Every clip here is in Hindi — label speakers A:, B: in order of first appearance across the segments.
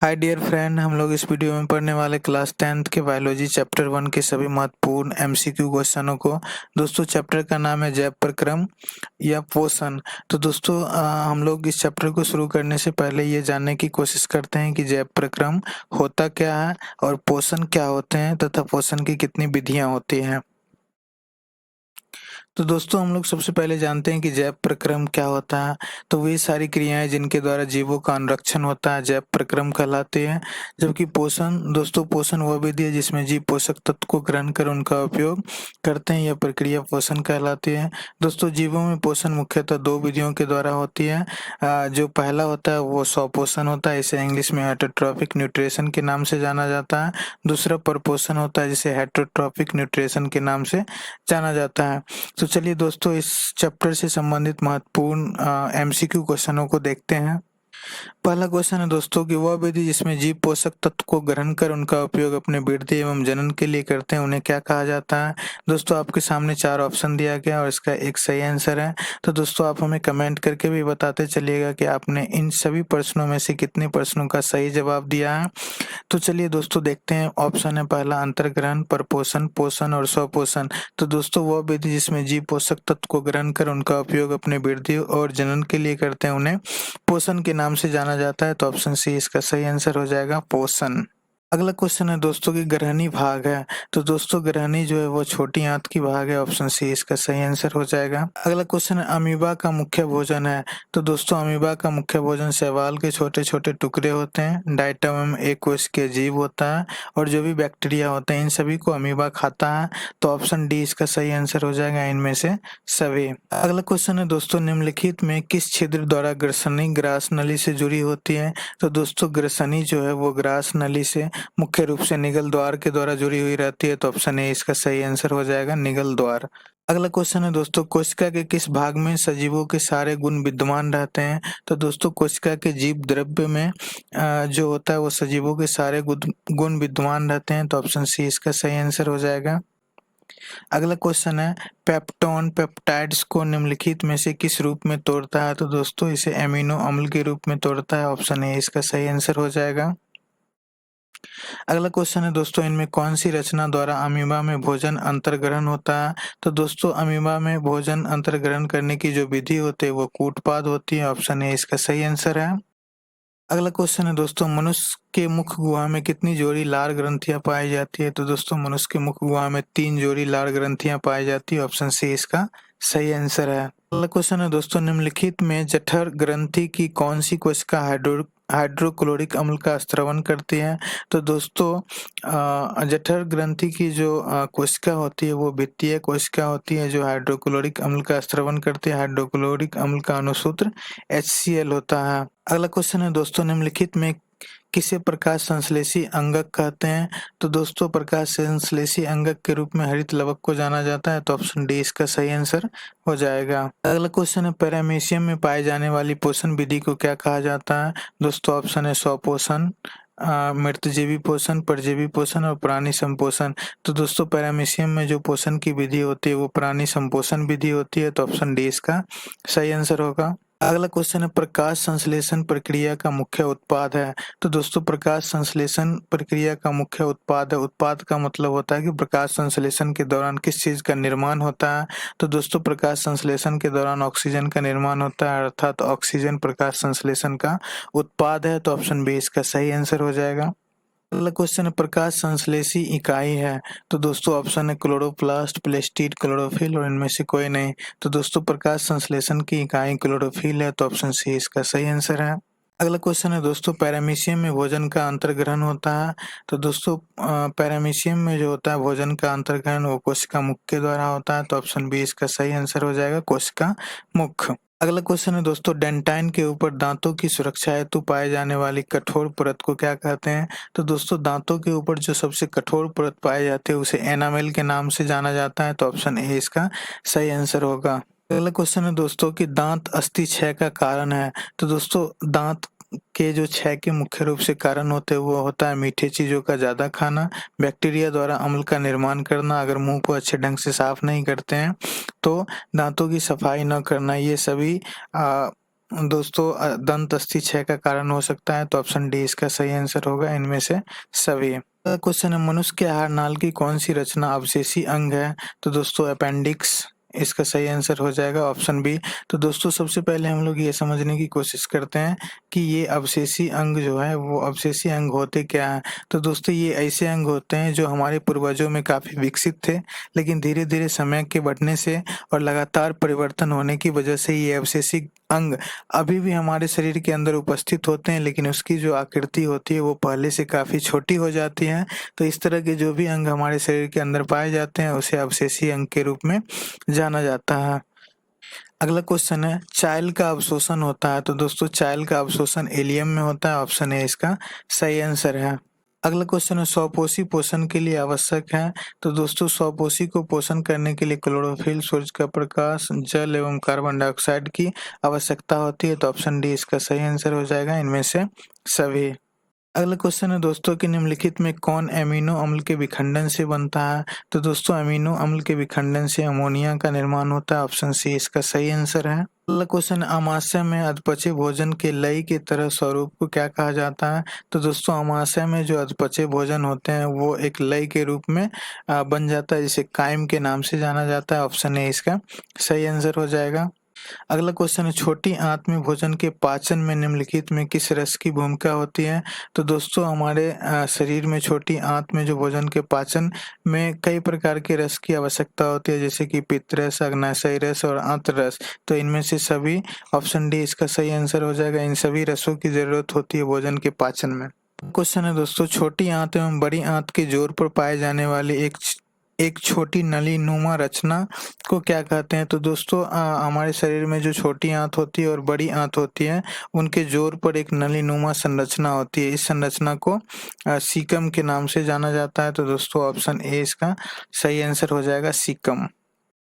A: हाय डियर फ्रेंड, हम लोग इस वीडियो में पढ़ने वाले क्लास 10th के बायोलॉजी चैप्टर 1 के सभी महत्वपूर्ण एमसीक्यू क्वेश्चनों को। दोस्तों, चैप्टर का नाम है जैव प्रक्रम या पोषण। तो दोस्तों, हम लोग इस चैप्टर को शुरू करने से पहले ये जानने की कोशिश करते हैं कि जैव प्रक्रम होता क्या है और पोषण क्या होते हैं तथा पोषण की कितनी विधियां होती हैं। तो दोस्तों, हम लोग सबसे पहले जानते हैं कि जैव प्रक्रम क्या होता है। तो वे सारी क्रियाएं जिनके द्वारा जीवों का अनुरक्षण होता है जैव प्रक्रम कहलाती है। जबकि पोषण वह विधि है जिसमें जीव पोषक तत्व को ग्रहण कर उनका उपयोग करते हैं। यह प्रक्रिया पोषण कहलाती है। दोस्तों, जीवों में पोषण मुख्यतः दो विधियों के द्वारा होती है। जो पहला होता है वो स्वपोषण होता है, इसे इंग्लिश में हेटरोट्रॉफिक न्यूट्रिशन के नाम से जाना जाता है। दूसरा परपोषण होता है, जिसे हेटरोट्रॉफिक न्यूट्रिशन के नाम से जाना जाता है। तो चलिए दोस्तों, इस चैप्टर से संबंधित महत्वपूर्ण एमसीक्यू क्वेश्चनों को देखते हैं। पहला क्वेश्चन है दोस्तों कि वह विधि जिसमें जीव पोषक तत्व को ग्रहण कर उनका उपयोग अपने वृद्धि एवं जनन के लिए करते हैं उन्हें क्या कहा जाता है। दोस्तों, आपके सामने 4 ऑप्शन दिया गया और इसका एक सही आंसर है। तो दोस्तों, आप हमें कमेंट करके भी बताते चलिएगा कि आपने इन सभी प्रश्नों में से कितने प्रश्नों का सही जवाब दिया है। तो चलिए दोस्तों, देखते हैं। ऑप्शन है पहला अंतर्ग्रहण, परपोषण, पोषण और स्वपोषण। तो दोस्तों, वह विधि जिसमें जीव पोषक तत्व को ग्रहण कर उनका उपयोग अपने वृद्धि और जनन के लिए करते हैं उन्हें पोषण के नाम से जाना जाता है। तो ऑप्शन सी इसका सही आंसर हो जाएगा, पोषण। अगला क्वेश्चन है दोस्तों कि ग्रहणी भाग है। तो दोस्तों, ग्रहणी जो है वो छोटी आंत की भाग है। ऑप्शन सी इसका सही आंसर हो जाएगा। अगला क्वेश्चन है अमीबा का मुख्य भोजन है। तो दोस्तों, अमीबा का मुख्य भोजन शैवाल के छोटे छोटे टुकड़े होते हैं। डाइटम एवं एक कोशिकीय जीव होता है और जो भी बैक्टीरिया होते हैं इन सभी को अमीबा खाता है। तो ऑप्शन डी इसका सही आंसर हो जाएगा, इनमें से सभी। अगला क्वेश्चन है दोस्तों, निम्नलिखित में किस छिद्र द्वारा ग्रसनी ग्रास नली से जुड़ी होती है। तो दोस्तों, ग्रसनी जो है वो ग्रास नली से मुख्य रूप से निगल द्वार के द्वारा जुड़ी हुई रहती है। तो ऑप्शन ए इसका सही आंसर हो जाएगा, निगल द्वार। अगला क्वेश्चन है दोस्तों, कोशिका के किस भाग में सजीवों के सारे गुण विद्यमान रहते हैं। तो दोस्तों, कोशिका के जीव द्रव्य में जो होता है वो सजीवों के सारे गुण विद्यमान रहते हैं। तो ऑप्शन सी इसका सही आंसर हो जाएगा। अगला क्वेश्चन है पेप्टोन पेप्टाइड्स को निम्नलिखित में से किस रूप में तोड़ता है। तो दोस्तों, इसे एमिनो अम्ल के रूप में तोड़ता है। ऑप्शन ए इसका सही आंसर हो जाएगा। अगला क्वेश्चन है दोस्तों, इनमें कौन सी रचना द्वारा अमीबा में भोजन अंतर्ग्रहण होता है। तो दोस्तों, अमीबा में भोजन अंतर्ग्रहण करने की जो विधि होती है वो कूटपाद होती है। ऑप्शन ए इसका सही आंसर है। अगला क्वेश्चन है दोस्तों, मनुष्य के मुख गुहा में कितनी जोड़ी लार ग्रंथियां पाई जाती है। तो दोस्तों, मनुष्य के मुख गुहा में 3 जोड़ी लार ग्रंथियां पाई जाती है। ऑप्शन सी इसका सही आंसर है। अगला क्वेश्चन है दोस्तों, निम्नलिखित में जठर ग्रंथि की कौन सी कोशिका हाइड्रोक्लोरिक अम्ल का स्त्रवण करती है। तो दोस्तों, जठर ग्रंथि की जो कोशिका होती है वो वित्तीय कोशिका होती है जो हाइड्रोक्लोरिक अम्ल का स्त्रवण करती है। हाइड्रोक्लोरिक अम्ल का अणुसूत्र HCl होता है। अगला क्वेश्चन है दोस्तों, निम्नलिखित में किसे प्रकाश संश्लेषी अंगक कहते हैं। तो दोस्तों, प्रकाश संश्लेषी अंगक के रूप में हरित लवक को जाना जाता है। तो ऑप्शन डी इसका सही आंसर हो जाएगा। अगला क्वेश्चन है पैरामीशियम में पाई जाने वाली पोषण विधि को क्या कहा जाता है। दोस्तों, ऑप्शन है स्वपोषण, मृतजीवी पोषण, परजीवी पोषण और प्राणी संपोषण। तो दोस्तों, पैरामीशियम में जो पोषण की विधि होती है वो प्राणी संपोषण विधि होती है। तो ऑप्शन डी इसका सही आंसर होगा। अगला क्वेश्चन है प्रकाश संश्लेषण प्रक्रिया का मुख्य उत्पाद है। तो दोस्तों, प्रकाश संश्लेषण प्रक्रिया का मुख्य उत्पाद है। उत्पाद का मतलब होता है कि प्रकाश संश्लेषण के दौरान किस चीज का निर्माण होता है। तो दोस्तों, प्रकाश संश्लेषण के दौरान ऑक्सीजन का निर्माण होता है, अर्थात ऑक्सीजन प्रकाश संश्लेषण का उत्पाद है। तो ऑप्शन बी इसका सही आंसर हो जाएगा। अगला क्वेश्चन है प्रकाश संश्लेषी इकाई है। तो दोस्तों, ऑप्शन है क्लोरोप्लास्ट, प्लेस्टिड, क्लोरोफिल और इनमें से कोई नहीं। तो दोस्तों, प्रकाश संश्लेषण की इकाई क्लोरोफिल है। तो ऑप्शन सी इसका सही आंसर है। अगला क्वेश्चन है दोस्तों, पैरामीशियम में भोजन का अंतर्ग्रहण होता है। तो दोस्तों, पैरामीशियम में जो होता है भोजन का अंतर्ग्रहण वो कोशिका मुख के द्वारा होता है। तो ऑप्शन बी इसका सही आंसर हो जाएगा, कोशिका मुख। अगला क्वेश्चन है दोस्तों, डेंटाइन के ऊपर दांतों की सुरक्षा हेतु पाए जाने वाली कठोर परत को क्या कहते हैं। तो दोस्तों, दांतों के ऊपर जो सबसे कठोर परत पाई जाती है उसे एनामेल के नाम से जाना जाता है। तो ऑप्शन ए इसका सही आंसर होगा। अगला क्वेश्चन है दोस्तों कि दांत अस्थि क्षय का कारण है। तो दोस्तों, दांत के जो क्षय के मुख्य रूप से कारण होते हैं वो होता है मीठे चीजों का ज्यादा खाना, बैक्टीरिया द्वारा अम्ल का निर्माण करना, अगर मुंह को अच्छे ढंग से साफ नहीं करते हैं तो दांतों की सफाई न करना। ये सभी दोस्तों दंत अस्थि क्षय का कारण हो सकता है, तो ऑप्शन डी इसका सही आंसर होगा इनमें से सभी। क्वेश्चन है, मनुष्य के आहार नाल की कौन सी रचना अवशेषी अंग है? तो दोस्तों अपेंडिक्स इसका सही आंसर हो जाएगा ऑप्शन बी। तो दोस्तों सबसे पहले हम लोग ये समझने की कोशिश करते हैं कि ये अवशेषी अंग जो है वो अवशेषी अंग होते क्या हैं? तो दोस्तों ये ऐसे अंग होते हैं जो हमारे पूर्वजों में काफ़ी विकसित थे, लेकिन धीरे-धीरे समय के बढ़ने से और लगातार परिवर्तन होने की वजह से ये अवशेषी अंग अभी भी हमारे शरीर के अंदर उपस्थित होते हैं, लेकिन उसकी जो आकृति होती है वो पहले से काफ़ी छोटी हो जाती है। तो इस तरह के जो भी अंग हमारे शरीर के अंदर पाए जाते हैं उसे अवशेषी अंग के रूप में जाना जाता है। अगला क्वेश्चन है, चायल का अवशोषण होता है, तो दोस्तों चायल का अवशोषण इलियम में होता है, ऑप्शन ए इसका सही आंसर है। अगला क्वेश्चन है, स्वपोषी पोषण के लिए आवश्यक है, तो दोस्तों स्वपोषी को पोषण करने के लिए क्लोरोफिल, सूरज का प्रकाश, जल एवं कार्बन डाइऑक्साइड की आवश्यकता होती है, तो ऑप्शन डी इसका सही आंसर हो जाएगा इनमें से सभी। अगला क्वेश्चन है दोस्तों कि निम्नलिखित में कौन अमीनो अम्ल के विखंडन से बनता है? तो दोस्तों अमीनो अम्ल के विखंडन से अमोनिया का निर्माण होता है, ऑप्शन सी इसका सही आंसर है। अगला क्वेश्चन, अमाशय में अधपचे भोजन के लय की तरह स्वरूप को क्या कहा जाता है? तो दोस्तों अमाशय में जो अधपचे भोजन होते हैं वो एक लय के रूप में बन जाता है, जिसे कायम के नाम से जाना जाता है, ऑप्शन ए इसका सही आंसर हो जाएगा। अगला क्वेश्चन है, छोटी आंत में भोजन के पाचन में निम्नलिखित में किस रस की भूमिका होती है? तो दोस्तों हमारे शरीर में छोटी आंत में जो भोजन के पाचन में कई प्रकार के रस की आवश्यकता होती है, जैसे कि पित्त रस, अग्नाशय रस और आंत रस। तो इनमें से सभी ऑप्शन डी इसका सही आंसर हो जाएगा। इन सभी रसों की जरूरत होती है भोजन के पाचन में। क्वेश्चन है दोस्तों, छोटी आंत एवं बड़ी आंत के जोड़ पर पाए जाने वाली एक छोटी नली नुमा रचना को क्या कहते हैं? तो दोस्तों हमारे शरीर में जो छोटी आंत होती है और बड़ी आंत होती है उनके जोड़ पर एक नली नुमा संरचना होती है। इस संरचना को सीकम के नाम से जाना जाता है। तो दोस्तों ऑप्शन ए इसका सही आंसर हो जाएगा, सीकम।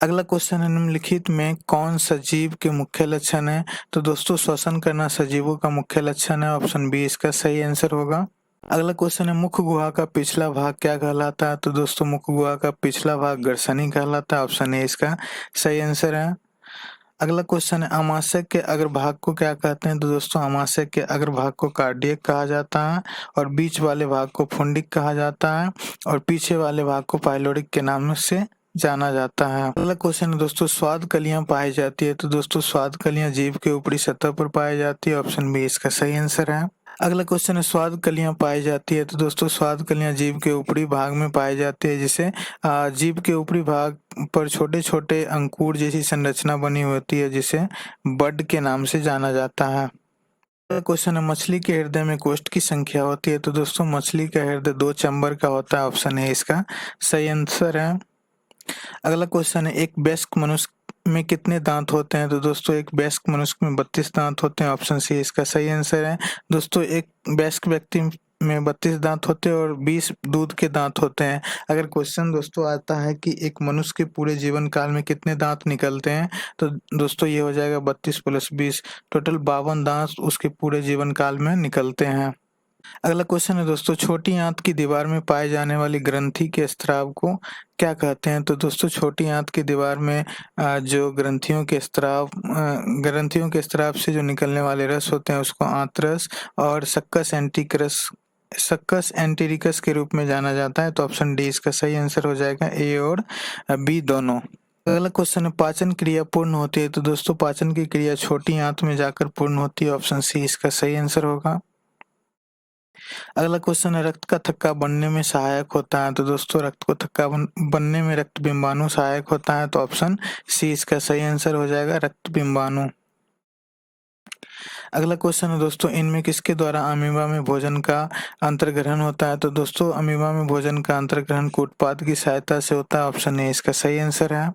A: अगला क्वेश्चन है, निम्नलिखित में कौन सजीव के मुख्य लक्षण है? तो दोस्तों श्वसन करना सजीवों का मुख्य लक्षण है, ऑप्शन बी इसका सही आंसर होगा। अगला क्वेश्चन है, मुख गुहा का पिछला भाग क्या कहलाता है? तो दोस्तों मुख गुहा का पिछला भाग ग्रसनी कहलाता है, ऑप्शन ए इसका सही आंसर है। अगला क्वेश्चन है, अमाशय के अग्रभाग को क्या कहते हैं? तो दोस्तों अमाशय के अग्रभाग को कार्डियक कहा जाता है और बीच वाले भाग को फुंडिक कहा जाता है और पीछे वाले भाग को पाइलोडिक के नाम से जाना जाता है। अगला क्वेश्चन है दोस्तों, स्वाद कलियां पाई जाती है, तो दोस्तों स्वाद कलियां जीभ के ऊपरी सतह पर पाई जाती है, ऑप्शन बी इसका सही आंसर है। अगला क्वेश्चन है, स्वाद कलियां पाई जाती है, तो दोस्तों स्वाद कलियां जीभ के ऊपरी भाग में पाई जाती है, जिसे जीभ के ऊपरी भाग पर छोटे छोटे अंकुर जैसी संरचना बनी होती है, जिसे बड के नाम से जाना जाता है। अगला क्वेश्चन है, मछली के हृदय में कोष्ठ की संख्या होती है, तो दोस्तों मछली का हृदय 2 चैम्बर का होता है, ऑप्शन ए इसका सही आंसर है। अगला क्वेश्चन है, एक वयस्क मनुष्य में कितने दांत होते हैं? तो दोस्तों एक वयस्क मनुष्य में 32 दांत होते हैं, ऑप्शन सी इसका सही आंसर है। दोस्तों एक वयस्क व्यक्ति में 32 दांत होते हैं और 20 दूध के दांत होते हैं। अगर क्वेश्चन दोस्तों आता है कि एक मनुष्य के पूरे जीवन काल में कितने दांत निकलते हैं, तो दोस्तों ये हो जाएगा 32 + 20, टोटल 52 दांत उसके पूरे जीवन काल में निकलते हैं। अगला क्वेश्चन है दोस्तों, छोटी आंत की दीवार में पाए जाने वाली ग्रंथि के स्राव को क्या कहते हैं? तो दोस्तों छोटी आंत की दीवार में जो ग्रंथियों के स्राव से जो निकलने वाले रस होते हैं उसको आंतरस और सक्कस एंटेरिकस के रूप में जाना जाता है। तो ऑप्शन डी इसका सही आंसर हो जाएगा, ए और बी दोनों। अगला क्वेश्चन है, पाचन क्रिया पूर्ण होती है, तो दोस्तों पाचन की क्रिया छोटी आंत में जाकर पूर्ण होती है, ऑप्शन सी इसका सही आंसर होगा। अगला क्वेश्चन है, रक्त का थक्का बनने में सहायक होता है, तो दोस्तों रक्त को थक्का बनने में रक्त बिंबाणु सहायक होता है, तो ऑप्शन सी इसका सही आंसर हो जाएगा, रक्त बिंबाणु। अगला क्वेश्चन है दोस्तों, इनमें किसके द्वारा अमीबा में भोजन का अंतर्ग्रहण होता है? तो दोस्तों अमीबा में भोजन का अंतर्ग्रहण कूटपाद की सहायता से होता है, ऑप्शन ए इसका सही आंसर है।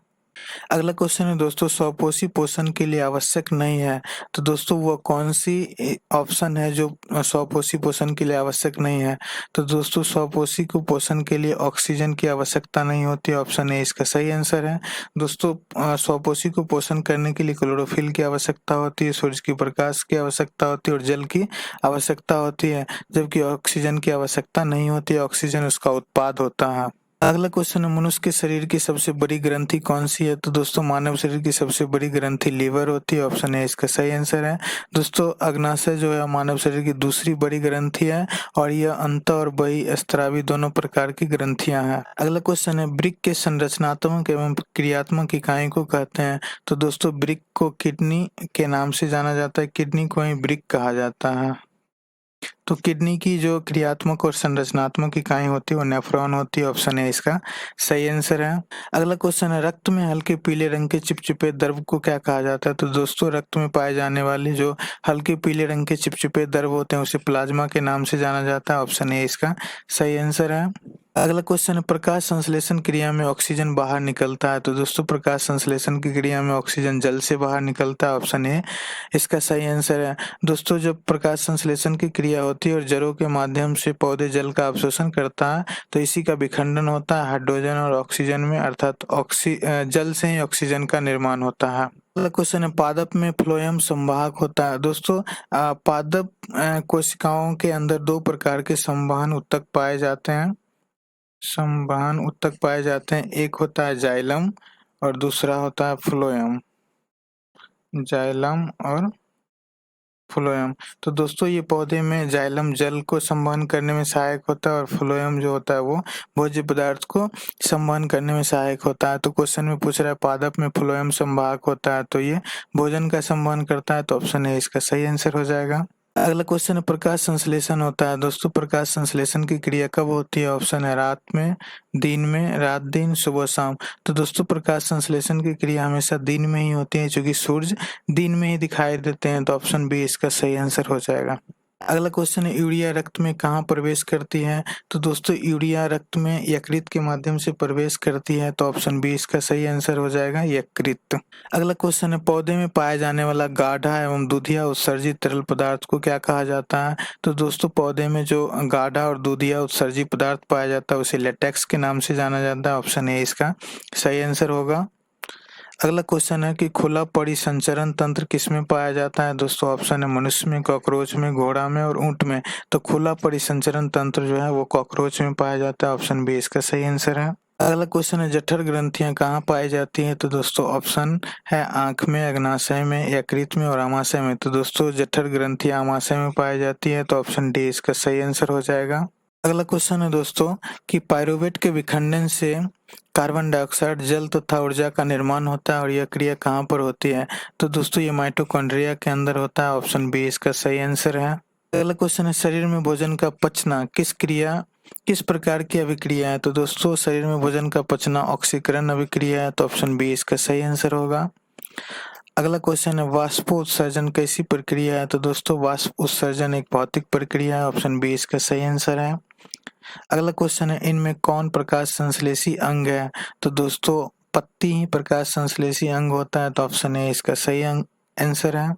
A: अगला क्वेश्चन है दोस्तों, स्वपोषी पोषण के लिए आवश्यक नहीं है, तो दोस्तों वो कौन सी ऑप्शन है जो स्वपोषी पोषण के लिए आवश्यक नहीं है? तो दोस्तों स्वपोषी को पोषण के लिए ऑक्सीजन की आवश्यकता नहीं होती, ऑप्शन ए इसका सही आंसर है। दोस्तों स्वपोषी को पोषण करने के लिए क्लोरोफिल की आवश्यकता होती है, सूरज की प्रकाश की आवश्यकता होती है और जल की आवश्यकता होती है, जबकि ऑक्सीजन की आवश्यकता नहीं होती है, ऑक्सीजन उसका उत्पाद होता है। अगला क्वेश्चन है मनुष्य के शरीर की सबसे बड़ी ग्रंथि कौन-सी है? तो दोस्तों मानव शरीर की सबसे बड़ी ग्रंथि लीवर होती है, ऑप्शन ए इसका सही आंसर है। दोस्तों अग्नाशय जो है मानव शरीर की दूसरी बड़ी ग्रंथि है और यह अंत और बहिःस्रावी दोनों प्रकार की ग्रंथियाँ हैं। अगला क्वेश्चन है वृक्क के संरचनात्मक एवं क्रियात्मक इकाई को कहते हैं? तो दोस्तों वृक्क को किडनी के नाम से जाना जाता है, किडनी को ही वृक्क कहा जाता है। तो किडनी की जो क्रियात्मक और संरचनात्मक इकाई होती है वो नेफ्रॉन होती है, ऑप्शन ए इसका सही आंसर है। अगला क्वेश्चन है रक्त में हल्के पीले रंग के चिपचिपे द्रव को क्या कहा जाता है? तो दोस्तों रक्त में पाए जाने वाले जो हल्के पीले रंग के चिपचिपे द्रव होते हैं उसे प्लाज्मा के नाम से जाना जाता है, ऑप्शन ए इसका सही आंसर है। अगला क्वेश्चन है प्रकाश संश्लेषण क्रिया में ऑक्सीजन बाहर निकलता है? तो दोस्तों प्रकाश संश्लेषण की क्रिया में ऑक्सीजन जल से बाहर निकलता है, ऑप्शन ए इसका सही आंसर है। दोस्तों जब प्रकाश संश्लेषण की क्रिया होती है और जड़ों के माध्यम से पौधे जल का अवशोषण करता है तो इसी का विखंडन होता है हाइड्रोजन और ऑक्सीजन में, अर्थात जल से ही ऑक्सीजन का निर्माण होता है। अगला क्वेश्चन है पादप में फ्लोएम संवाहक होता है? दोस्तों पादप कोशिकाओं के अंदर दो प्रकार के संवहन ऊतक पाए जाते हैं। संवहन ऊतक पाए जाते हैं, एक होता है जाइलम और दूसरा होता है फ्लोएम। जाइलम और फ्लोएम। तो दोस्तों ये पौधे में जाइलम जल को संवहन करने में सहायक होता है और फ्लोएम जो होता है वो भोज्य पदार्थ को संवहन करने में सहायक होता है। तो क्वेश्चन में पूछ रहा है पादप में फ्लोएम संवाहक होता है तो ये भोजन का संवहन करता है, तो ऑप्शन ए इसका सही आंसर हो जाएगा। अगला क्वेश्चन है प्रकाश संश्लेषण होता है? दोस्तों प्रकाश संश्लेषण की क्रिया कब होती है? ऑप्शन है रात में, दिन में, रात दिन, सुबह शाम। तो दोस्तों प्रकाश संश्लेषण की क्रिया हमेशा दिन में ही होती है क्योंकि सूरज दिन में ही दिखाई देते हैं, तो ऑप्शन बी इसका सही आंसर हो जाएगा। अगला क्वेश्चन है यूरिया रक्त में कहाँ प्रवेश करती है? तो दोस्तों यूरिया रक्त में यकृत के माध्यम से प्रवेश करती है, तो ऑप्शन बी इसका सही आंसर हो जाएगा यकृत। अगला क्वेश्चन है पौधे में पाए जाने वाला गाढ़ा एवं दूधिया उत्सर्जित तरल पदार्थ को क्या कहा जाता है? तो दोस्तों पौधे में जो गाढ़ा और दूधिया उत्सर्जित पदार्थ पाया जाता है उसे लेटेक्स के नाम से जाना जाता है, ऑप्शन ए इसका सही आंसर होगा। अगला क्वेश्चन है कि खुला परिसंचरण तंत्र किसमें पाया जाता है? दोस्तों ऑप्शन है मनुष्य में, कॉकरोच में, घोड़ा में और ऊंट में। तो खुला परिसंचरण तंत्र जो है वो कॉकरोच में पाया जाता है, ऑप्शन बी इसका सही आंसर है। अगला क्वेश्चन है जठर ग्रंथियां कहाँ पाई जाती हैं? तो दोस्तों ऑप्शन है आंख में, अग्नाशय में, यकृत में और आमाशय में। तो दोस्तों जठर ग्रंथियां आमाशय में पाई जाती है, तो ऑप्शन डी इसका सही आंसर हो जाएगा। अगला क्वेश्चन है दोस्तों कि पाइरुवेट के विखंडन से कार्बन डाइऑक्साइड, जल तथा ऊर्जा का निर्माण होता है और यह क्रिया कहाँ पर होती है? तो दोस्तों ये माइटोकॉन्ड्रिया के अंदर होता है, ऑप्शन बी इसका सही आंसर है। अगला क्वेश्चन है शरीर में भोजन का पचना किस प्रकार की अभिक्रिया है? तो दोस्तों शरीर में भोजन का पचना ऑक्सीकरण अभिक्रिया है, तो ऑप्शन बी इसका सही आंसर होगा। अगला क्वेश्चन है वाष्पोत्सर्जन कैसी प्रक्रिया है? तो दोस्तों वाष्प उत्सर्जन एक भौतिक प्रक्रिया है, ऑप्शन बी इसका सही आंसर है। अगला क्वेश्चन है इनमें कौन प्रकाश संश्लेषी अंग है? तो दोस्तों पत्ती ही प्रकाश संश्लेषी अंग होता है, तो ऑप्शन ए इसका सही आंसर है।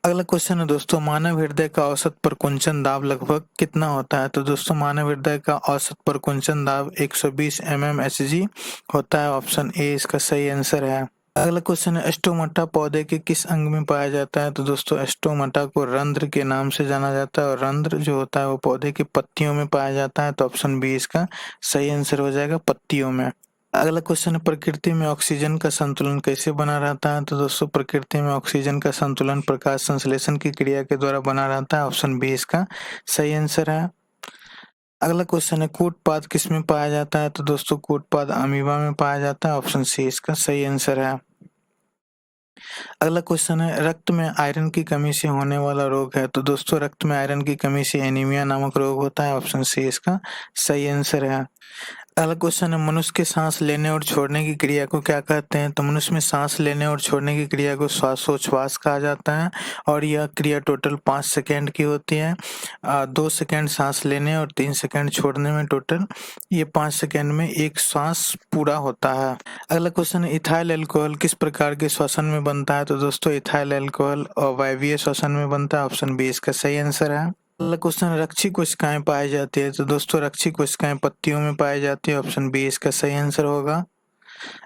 A: अगला क्वेश्चन है दोस्तों मानव हृदय का औसत प्रकुंचन दाब लगभग कितना होता है? तो दोस्तों मानव हृदय का औसत प्रकुंचन दाब 120 mmHg होता है, ऑप्शन ए इसका सही आंसर है। अगला क्वेश्चन है स्टोमाटा पौधे के किस अंग में पाया जाता है? तो दोस्तों स्टोमाटा को रंध्र के नाम से जाना जाता है और रंध्र जो होता है वो पौधे की पत्तियों में पाया जाता है, तो ऑप्शन बी इसका सही आंसर हो जाएगा पत्तियों में। अगला क्वेश्चन है प्रकृति में ऑक्सीजन का संतुलन कैसे बना रहता है? तो दोस्तों प्रकृति में ऑक्सीजन का संतुलन प्रकाश संश्लेषण की क्रिया के द्वारा बना रहता है, ऑप्शन बी इसका सही आंसर है। अगला क्वेश्चन है कूटपाद किसमें पाया जाता है? तो दोस्तों कूटपाद अमीबा में पाया जाता है, ऑप्शन सी इसका सही आंसर है। अगला क्वेश्चन है रक्त में आयरन की कमी से होने वाला रोग है? तो दोस्तों रक्त में आयरन की कमी से एनीमिया नामक रोग होता है, ऑप्शन सी इसका सही आंसर है। अगला क्वेश्चन है मनुष्य के सांस लेने और छोड़ने की क्रिया को क्या कहते हैं? तो मनुष्य में सांस लेने और छोड़ने की क्रिया को श्वासोच्छ्वास कहा जाता है और यह क्रिया टोटल 5 सेकेंड की होती है। 2 सेकेंड सांस लेने और 3 सेकेंड छोड़ने में टोटल ये 5 सेकेंड में एक श्वास पूरा होता है। अगला क्वेश्चन है इथाइल अल्कोहल किस प्रकार के श्वसन में बनता है? तो दोस्तों इथाइल अल्कोहल वायवीय श्वसन में बनता है, ऑप्शन बी इसका सही आंसर है। अगला क्वेश्चन रक्षी कोशिकाएं पाई जाती है? तो दोस्तों रक्षी कोशिकाएं पत्तियों में पाई जाती है, ऑप्शन बी इसका सही आंसर होगा।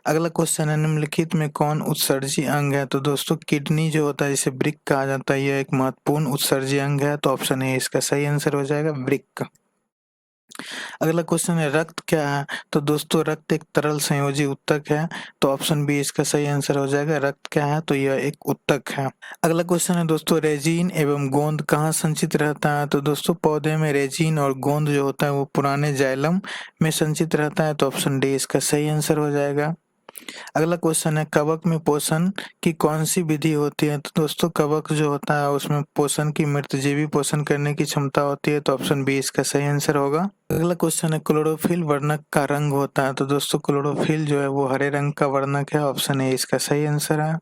A: अगला क्वेश्चन है निम्नलिखित में कौन उत्सर्जी अंग है? तो दोस्तों किडनी जो होता है जिसे वृक्क कहा जाता है यह एक महत्वपूर्ण उत्सर्जी अंग है, तो ऑप्शन ए इसका सही आंसर हो जाएगा वृक्क। अगला क्वेश्चन है रक्त क्या है? तो दोस्तों रक्त एक तरल संयोजी उत्तक है, तो ऑप्शन बी इसका सही आंसर हो जाएगा। रक्त क्या है? तो यह एक उत्तक है। अगला क्वेश्चन है दोस्तों रेजिन एवं गोंद कहाँ संचित रहता है? तो दोस्तों पौधे में रेजिन और गोंद जो होता है वो पुराने जाइलम में संचित रहता है, तो ऑप्शन डी इसका सही आंसर हो जाएगा। अगला क्वेश्चन है कवक में पोषण की कौन सी विधि होती है? तो दोस्तों कवक जो होता है उसमें पोषण की मृतजीवी पोषण करने की क्षमता होती है, तो ऑप्शन बी इसका सही आंसर होगा। अगला क्वेश्चन है क्लोरोफिल वर्णक का रंग होता है? तो दोस्तों क्लोरोफिल जो है वो हरे रंग का वर्णक है, ऑप्शन ए इसका सही आंसर है।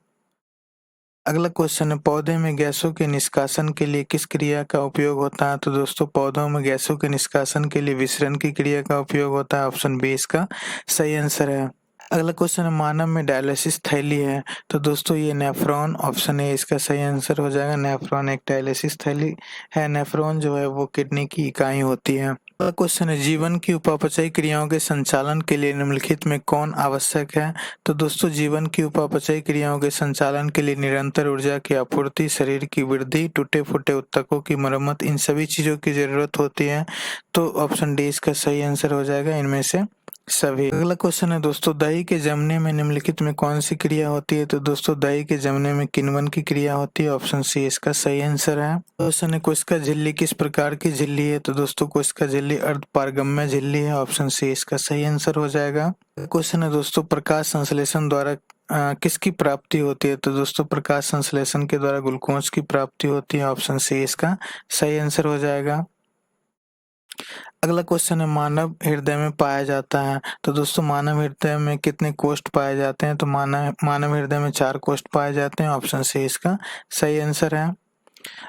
A: अगला क्वेश्चन है पौधे में गैसों के निष्कासन के लिए किस क्रिया का उपयोग होता है? तो दोस्तों पौधों में गैसों के निष्कासन के लिए विसरण की क्रिया का उपयोग होता है, ऑप्शन बी इसका सही आंसर है। अगला क्वेश्चन है मानव में डायलिसिस थैली है, तो दोस्तों ये नेफ्रॉन, ऑप्शन ए इसका सही आंसर हो जाएगा। नेफ्रॉन एक डायलिसिस थैली है। नेफ्रॉन जो है वो किडनी की इकाई होती है। अगला क्वेश्चन है जीवन की उपापचयी क्रियाओं के संचालन के लिए निम्नलिखित में कौन आवश्यक है? तो दोस्तों जीवन की उपापचयी क्रियाओं के संचालन के लिए निरंतर ऊर्जा की आपूर्ति, शरीर की वृद्धि, टूटे फूटे ऊतकों की मरम्मत, इन सभी चीजों की जरूरत होती है, तो ऑप्शन डी इसका सही आंसर हो जाएगा इनमें से सभी। अगला क्वेश्चन है दोस्तों दही के जमने में निम्नलिखित में कौन सी क्रिया होती है? तो दोस्तों दही के जमने में किण्वन की क्रिया होती है, ऑप्शन सी इसका सही आंसर है। क्वेश्चन है कोशिका झिल्ली किस प्रकार की झिल्ली है? तो दोस्तों कोशिका झिल्ली अर्धपारगम्य झिल्ली है, ऑप्शन सी इसका सही आंसर हो जाएगा। क्वेश्चन है दोस्तों प्रकाश संश्लेषण द्वारा किसकी प्राप्ति होती है? तो दोस्तों प्रकाश संश्लेषण के द्वारा ग्लूकोज की प्राप्ति होती है, ऑप्शन सी इसका सही आंसर हो जाएगा। अगला क्वेश्चन है मानव हृदय में पाया जाता है, तो दोस्तों मानव हृदय में कितने कोष्ठ पाए जाते हैं? तो मानव हृदय में 4 कोष्ठ पाए जाते हैं, ऑप्शन सी इसका सही आंसर है।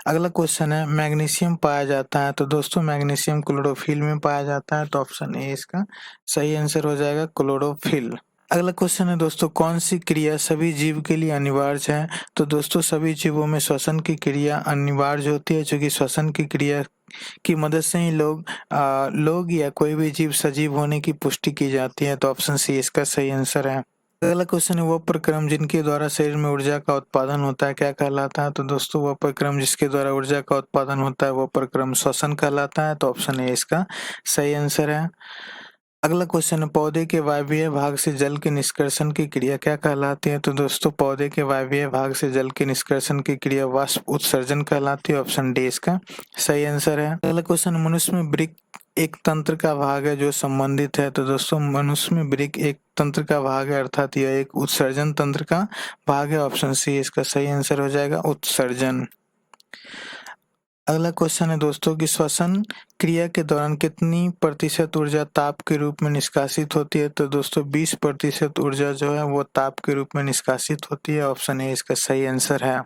A: अगला क्वेश्चन है मैग्नीशियम पाया जाता है, तो दोस्तों मैग्नीशियम क्लोरोफिल में पाया जाता है, तो ऑप्शन ए इसका सही आंसर हो जाएगा क्लोरोफिल। अगला क्वेश्चन है दोस्तों कौन सी क्रिया सभी जीव के लिए अनिवार्य है? तो दोस्तों सभी जीवों में श्वसन की क्रिया अनिवार्य होती है, क्योंकि श्वसन की क्रिया की मदद से ही लोग या कोई भी जीव सजीव होने की पुष्टि की जाती है, तो ऑप्शन सी इसका सही आंसर है। अगला क्वेश्चन है वह प्रक्रम जिनके द्वारा शरीर में ऊर्जा का उत्पादन होता है क्या कहलाता है? तो दोस्तों वह प्रक्रम जिसके द्वारा ऊर्जा का उत्पादन होता है वह प्रक्रम श्वसन कहलाता है, तो ऑप्शन ए इसका सही आंसर है। अगला क्वेश्चन है पौधे के वायवीय भाग से जल के निष्कर्षण की क्रिया क्या कहलाती है? तो दोस्तों पौधे के वायवीय भाग से जल के निष्कर्षण की क्रिया वाष्प उत्सर्जन कहलाती है, ऑप्शन डी इसका सही आंसर है। अगला क्वेश्चन मनुष्य में वृक्क एक तंत्र का भाग है जो संबंधित है, तो दोस्तों मनुष्य में वृक्क एक तंत्र का भाग है, अर्थात यह एक उत्सर्जन तंत्र का भाग है, ऑप्शन सी इसका सही आंसर हो जाएगा उत्सर्जन। अगला क्वेश्चन है दोस्तों कि श्वसन क्रिया के दौरान कितनी प्रतिशत ऊर्जा ताप के रूप में निष्कासित होती है? तो दोस्तों 20% ऊर्जा जो है वो ताप के रूप में निष्कासित होती है, ऑप्शन ए इसका सही आंसर है।